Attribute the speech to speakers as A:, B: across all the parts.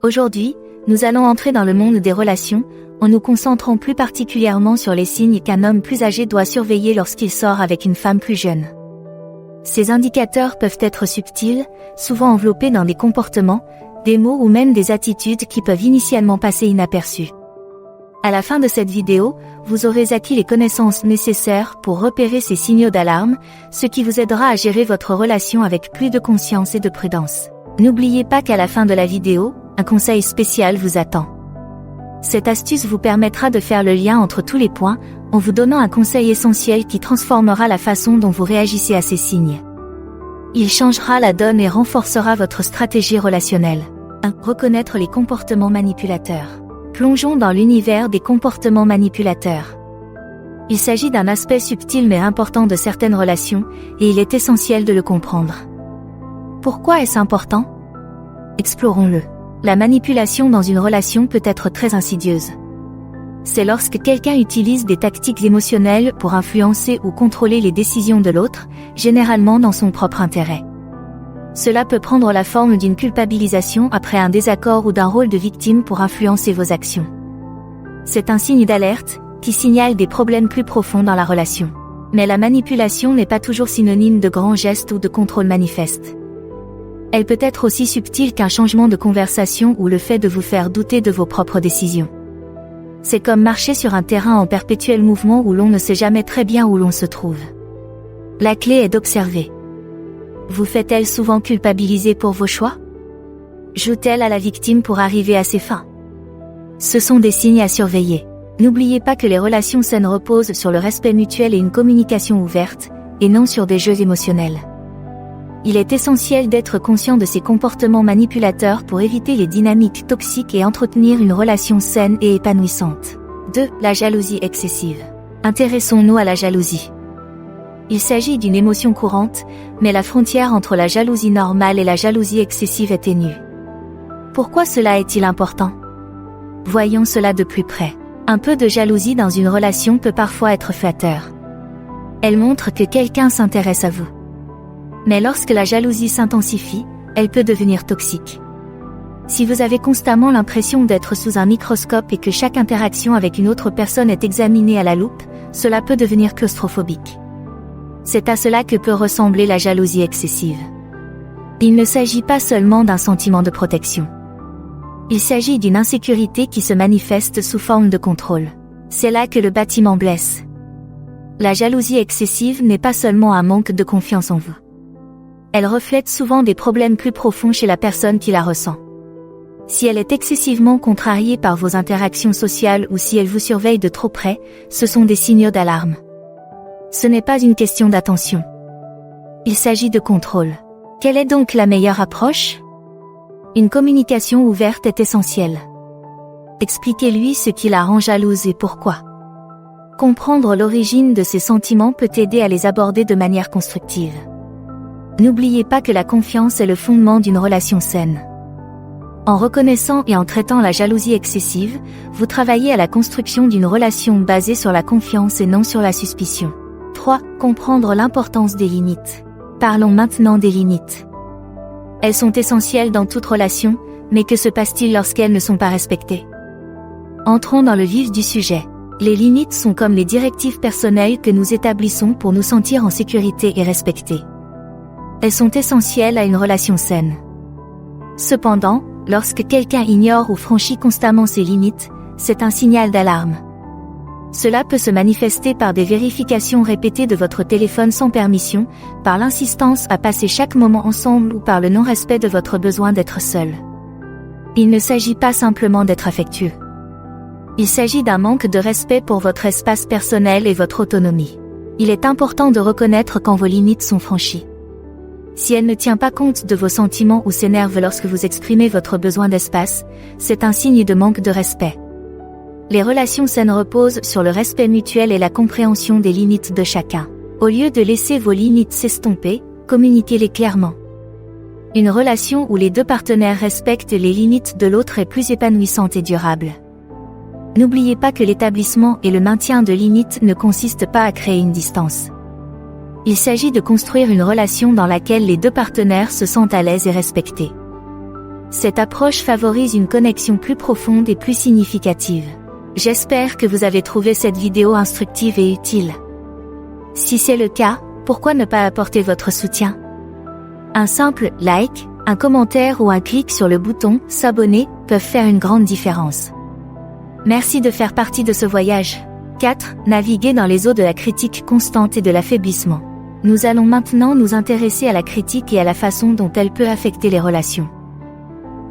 A: Aujourd'hui, nous allons entrer dans le monde des relations, en nous concentrant plus particulièrement sur les signes qu'un homme plus âgé doit surveiller lorsqu'il sort avec une femme plus jeune. Ces indicateurs peuvent être subtils, souvent enveloppés dans des comportements, des mots ou même des attitudes qui peuvent initialement passer inaperçus. À la fin de cette vidéo, vous aurez acquis les connaissances nécessaires pour repérer ces signaux d'alarme, ce qui vous aidera à gérer votre relation avec plus de conscience et de prudence. N'oubliez pas qu'à la fin de la vidéo, un conseil spécial vous attend. Cette astuce vous permettra de faire le lien entre tous les points, en vous donnant un conseil essentiel qui transformera la façon dont vous réagissez à ces signes. Il changera la donne et renforcera votre stratégie relationnelle. 1. Reconnaître les comportements manipulateurs. Plongeons dans l'univers des comportements manipulateurs. Il s'agit d'un aspect subtil mais important de certaines relations, et il est essentiel de le comprendre. Pourquoi est-ce important ? Explorons-le. La manipulation dans une relation peut être très insidieuse. C'est lorsque quelqu'un utilise des tactiques émotionnelles pour influencer ou contrôler les décisions de l'autre, généralement dans son propre intérêt. Cela peut prendre la forme d'une culpabilisation après un désaccord ou d'un rôle de victime pour influencer vos actions. C'est un signe d'alerte, qui signale des problèmes plus profonds dans la relation. Mais la manipulation n'est pas toujours synonyme de grands gestes ou de contrôle manifeste. Elle peut être aussi subtile qu'un changement de conversation ou le fait de vous faire douter de vos propres décisions. C'est comme marcher sur un terrain en perpétuel mouvement où l'on ne sait jamais très bien où l'on se trouve. La clé est d'observer. Vous fait-elle souvent culpabiliser pour vos choix ? Joue-t-elle à la victime pour arriver à ses fins ? Ce sont des signes à surveiller. N'oubliez pas que les relations saines reposent sur le respect mutuel et une communication ouverte, et non sur des jeux émotionnels. Il est essentiel d'être conscient de ces comportements manipulateurs pour éviter les dynamiques toxiques et entretenir une relation saine et épanouissante. 2. La jalousie excessive. Intéressons-nous à la jalousie. Il s'agit d'une émotion courante, mais la frontière entre la jalousie normale et la jalousie excessive est ténue. Pourquoi cela est-il important ? Voyons cela de plus près. Un peu de jalousie dans une relation peut parfois être flatteur. Elle montre que quelqu'un s'intéresse à vous. Mais lorsque la jalousie s'intensifie, elle peut devenir toxique. Si vous avez constamment l'impression d'être sous un microscope et que chaque interaction avec une autre personne est examinée à la loupe, cela peut devenir claustrophobique. C'est à cela que peut ressembler la jalousie excessive. Il ne s'agit pas seulement d'un sentiment de protection. Il s'agit d'une insécurité qui se manifeste sous forme de contrôle. C'est là que le bâtiment blesse. La jalousie excessive n'est pas seulement un manque de confiance en vous. Elle reflète souvent des problèmes plus profonds chez la personne qui la ressent. Si elle est excessivement contrariée par vos interactions sociales ou si elle vous surveille de trop près, ce sont des signaux d'alarme. Ce n'est pas une question d'attention. Il s'agit de contrôle. Quelle est donc la meilleure approche ? Une communication ouverte est essentielle. Expliquez-lui ce qui la rend jalouse et pourquoi. Comprendre l'origine de ses sentiments peut aider à les aborder de manière constructive. N'oubliez pas que la confiance est le fondement d'une relation saine. En reconnaissant et en traitant la jalousie excessive, vous travaillez à la construction d'une relation basée sur la confiance et non sur la suspicion. 3. Comprendre l'importance des limites. Parlons maintenant des limites. Elles sont essentielles dans toute relation, mais que se passe-t-il lorsqu'elles ne sont pas respectées ? Entrons dans le vif du sujet. Les limites sont comme les directives personnelles que nous établissons pour nous sentir en sécurité et respectés. Elles sont essentielles à une relation saine. Cependant, lorsque quelqu'un ignore ou franchit constamment ses limites, c'est un signal d'alarme. Cela peut se manifester par des vérifications répétées de votre téléphone sans permission, par l'insistance à passer chaque moment ensemble ou par le non-respect de votre besoin d'être seul. Il ne s'agit pas simplement d'être affectueux. Il s'agit d'un manque de respect pour votre espace personnel et votre autonomie. Il est important de reconnaître quand vos limites sont franchies. Si elle ne tient pas compte de vos sentiments ou s'énerve lorsque vous exprimez votre besoin d'espace, c'est un signe de manque de respect. Les relations saines reposent sur le respect mutuel et la compréhension des limites de chacun. Au lieu de laisser vos limites s'estomper, communiquez-les clairement. Une relation où les deux partenaires respectent les limites de l'autre est plus épanouissante et durable. N'oubliez pas que l'établissement et le maintien de limites ne consistent pas à créer une distance. Il s'agit de construire une relation dans laquelle les deux partenaires se sentent à l'aise et respectés. Cette approche favorise une connexion plus profonde et plus significative. J'espère que vous avez trouvé cette vidéo instructive et utile. Si c'est le cas, pourquoi ne pas apporter votre soutien? Un simple like, un commentaire ou un clic sur le bouton « S'abonner » peuvent faire une grande différence. Merci de faire partie de ce voyage. 4. Naviguer dans les eaux de la critique constante et de l'affaiblissement. Nous allons maintenant nous intéresser à la critique et à la façon dont elle peut affecter les relations.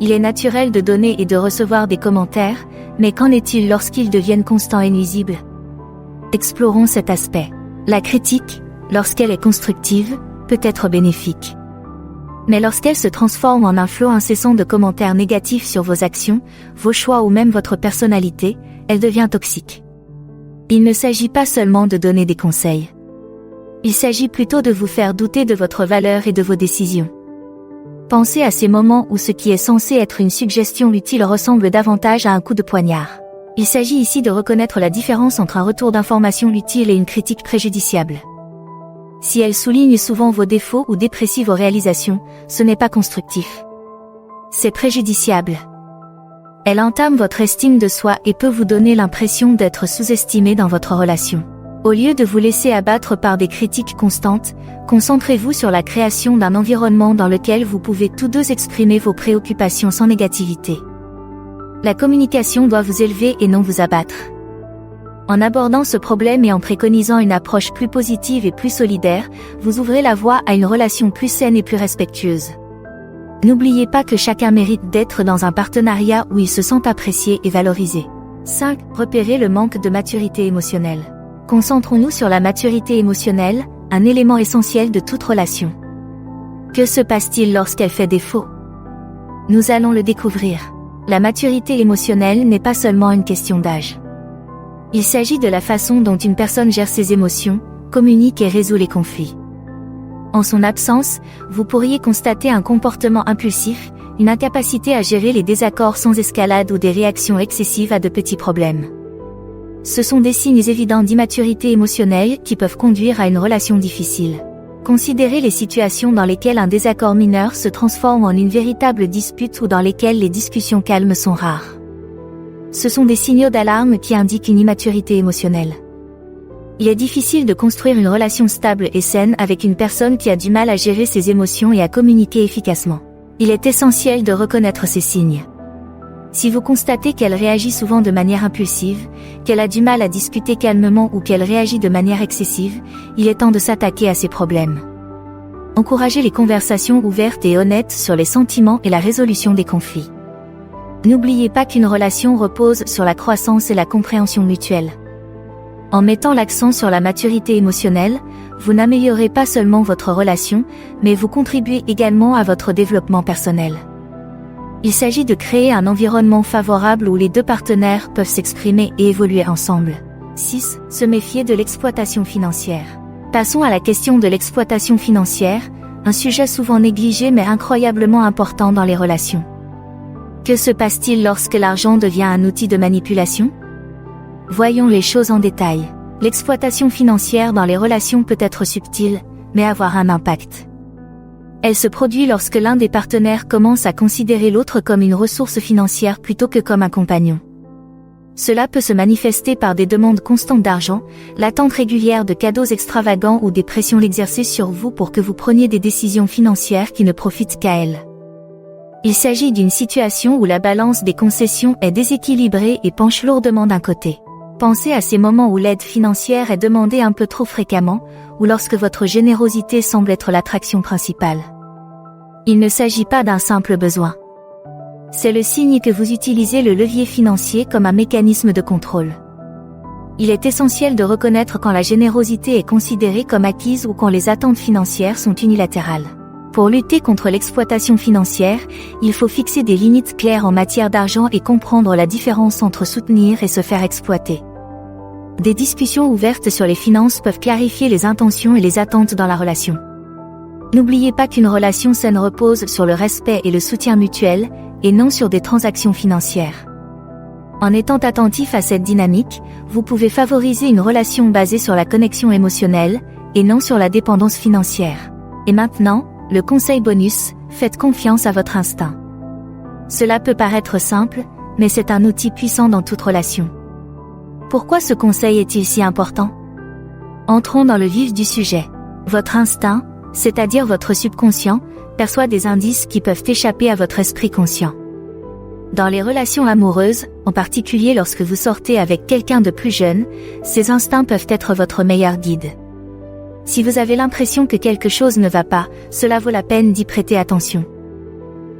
A: Il est naturel de donner et de recevoir des commentaires, mais qu'en est-il lorsqu'ils deviennent constants et nuisibles? Explorons cet aspect. La critique, lorsqu'elle est constructive, peut être bénéfique. Mais lorsqu'elle se transforme en un flot incessant de commentaires négatifs sur vos actions, vos choix ou même votre personnalité, elle devient toxique. Il ne s'agit pas seulement de donner des conseils. Il s'agit plutôt de vous faire douter de votre valeur et de vos décisions. Pensez à ces moments où ce qui est censé être une suggestion utile ressemble davantage à un coup de poignard. Il s'agit ici de reconnaître la différence entre un retour d'information utile et une critique préjudiciable. Si elle souligne souvent vos défauts ou déprécie vos réalisations, ce n'est pas constructif. C'est préjudiciable. Elle entame votre estime de soi et peut vous donner l'impression d'être sous-estimé dans votre relation. Au lieu de vous laisser abattre par des critiques constantes, concentrez-vous sur la création d'un environnement dans lequel vous pouvez tous deux exprimer vos préoccupations sans négativité. La communication doit vous élever et non vous abattre. En abordant ce problème et en préconisant une approche plus positive et plus solidaire, vous ouvrez la voie à une relation plus saine et plus respectueuse. N'oubliez pas que chacun mérite d'être dans un partenariat où il se sent apprécié et valorisé. 5. Repérer le manque de maturité émotionnelle. Concentrons-nous sur la maturité émotionnelle, un élément essentiel de toute relation. Que se passe-t-il lorsqu'elle fait défaut? Nous allons le découvrir. La maturité émotionnelle n'est pas seulement une question d'âge. Il s'agit de la façon dont une personne gère ses émotions, communique et résout les conflits. En son absence, vous pourriez constater un comportement impulsif, une incapacité à gérer les désaccords sans escalade ou des réactions excessives à de petits problèmes. Ce sont des signes évidents d'immaturité émotionnelle qui peuvent conduire à une relation difficile. Considérez les situations dans lesquelles un désaccord mineur se transforme en une véritable dispute ou dans lesquelles les discussions calmes sont rares. Ce sont des signaux d'alarme qui indiquent une immaturité émotionnelle. Il est difficile de construire une relation stable et saine avec une personne qui a du mal à gérer ses émotions et à communiquer efficacement. Il est essentiel de reconnaître ces signes. Si vous constatez qu'elle réagit souvent de manière impulsive, qu'elle a du mal à discuter calmement ou qu'elle réagit de manière excessive, il est temps de s'attaquer à ces problèmes. Encouragez les conversations ouvertes et honnêtes sur les sentiments et la résolution des conflits. N'oubliez pas qu'une relation repose sur la croissance et la compréhension mutuelle. En mettant l'accent sur la maturité émotionnelle, vous n'améliorez pas seulement votre relation, mais vous contribuez également à votre développement personnel. Il s'agit de créer un environnement favorable où les deux partenaires peuvent s'exprimer et évoluer ensemble. 6. Se méfier de l'exploitation financière. Passons à la question de l'exploitation financière, un sujet souvent négligé mais incroyablement important dans les relations. Que se passe-t-il lorsque l'argent devient un outil de manipulation? Voyons les choses en détail. L'exploitation financière dans les relations peut être subtile, mais avoir un impact. Elle se produit lorsque l'un des partenaires commence à considérer l'autre comme une ressource financière plutôt que comme un compagnon. Cela peut se manifester par des demandes constantes d'argent, l'attente régulière de cadeaux extravagants ou des pressions exercées sur vous pour que vous preniez des décisions financières qui ne profitent qu'à elle. Il s'agit d'une situation où la balance des concessions est déséquilibrée et penche lourdement d'un côté. Pensez à ces moments où l'aide financière est demandée un peu trop fréquemment, ou lorsque votre générosité semble être l'attraction principale. Il ne s'agit pas d'un simple besoin. C'est le signe que vous utilisez le levier financier comme un mécanisme de contrôle. Il est essentiel de reconnaître quand la générosité est considérée comme acquise ou quand les attentes financières sont unilatérales. Pour lutter contre l'exploitation financière, il faut fixer des limites claires en matière d'argent et comprendre la différence entre soutenir et se faire exploiter. Des discussions ouvertes sur les finances peuvent clarifier les intentions et les attentes dans la relation. N'oubliez pas qu'une relation saine repose sur le respect et le soutien mutuel, et non sur des transactions financières. En étant attentif à cette dynamique, vous pouvez favoriser une relation basée sur la connexion émotionnelle, et non sur la dépendance financière. Et maintenant, le conseil bonus, faites confiance à votre instinct. Cela peut paraître simple, mais c'est un outil puissant dans toute relation. Pourquoi ce conseil est-il si important? Entrons dans le vif du sujet. Votre instinct, c'est-à-dire votre subconscient, perçoit des indices qui peuvent échapper à votre esprit conscient. Dans les relations amoureuses, en particulier lorsque vous sortez avec quelqu'un de plus jeune, ces instincts peuvent être votre meilleur guide. Si vous avez l'impression que quelque chose ne va pas, cela vaut la peine d'y prêter attention.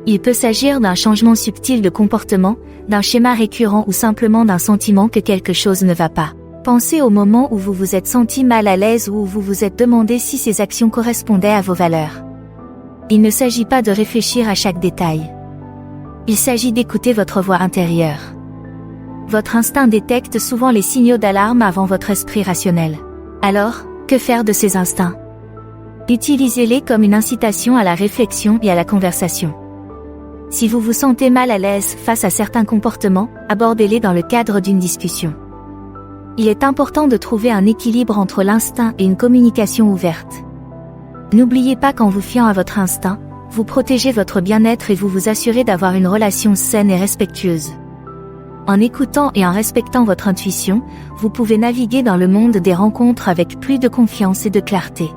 A: Il peut s'agir d'un changement subtil de comportement, d'un schéma récurrent ou simplement d'un sentiment que quelque chose ne va pas. Pensez au moment où vous vous êtes senti mal à l'aise ou où vous vous êtes demandé si ces actions correspondaient à vos valeurs. Il ne s'agit pas de réfléchir à chaque détail. Il s'agit d'écouter votre voix intérieure. Votre instinct détecte souvent les signaux d'alarme avant votre esprit rationnel. Alors, que faire de ces instincts? Utilisez-les comme une incitation à la réflexion et à la conversation. Si vous vous sentez mal à l'aise face à certains comportements, abordez-les dans le cadre d'une discussion. Il est important de trouver un équilibre entre l'instinct et une communication ouverte. N'oubliez pas qu'en vous fiant à votre instinct, vous protégez votre bien-être et vous vous assurez d'avoir une relation saine et respectueuse. En écoutant et en respectant votre intuition, vous pouvez naviguer dans le monde des rencontres avec plus de confiance et de clarté.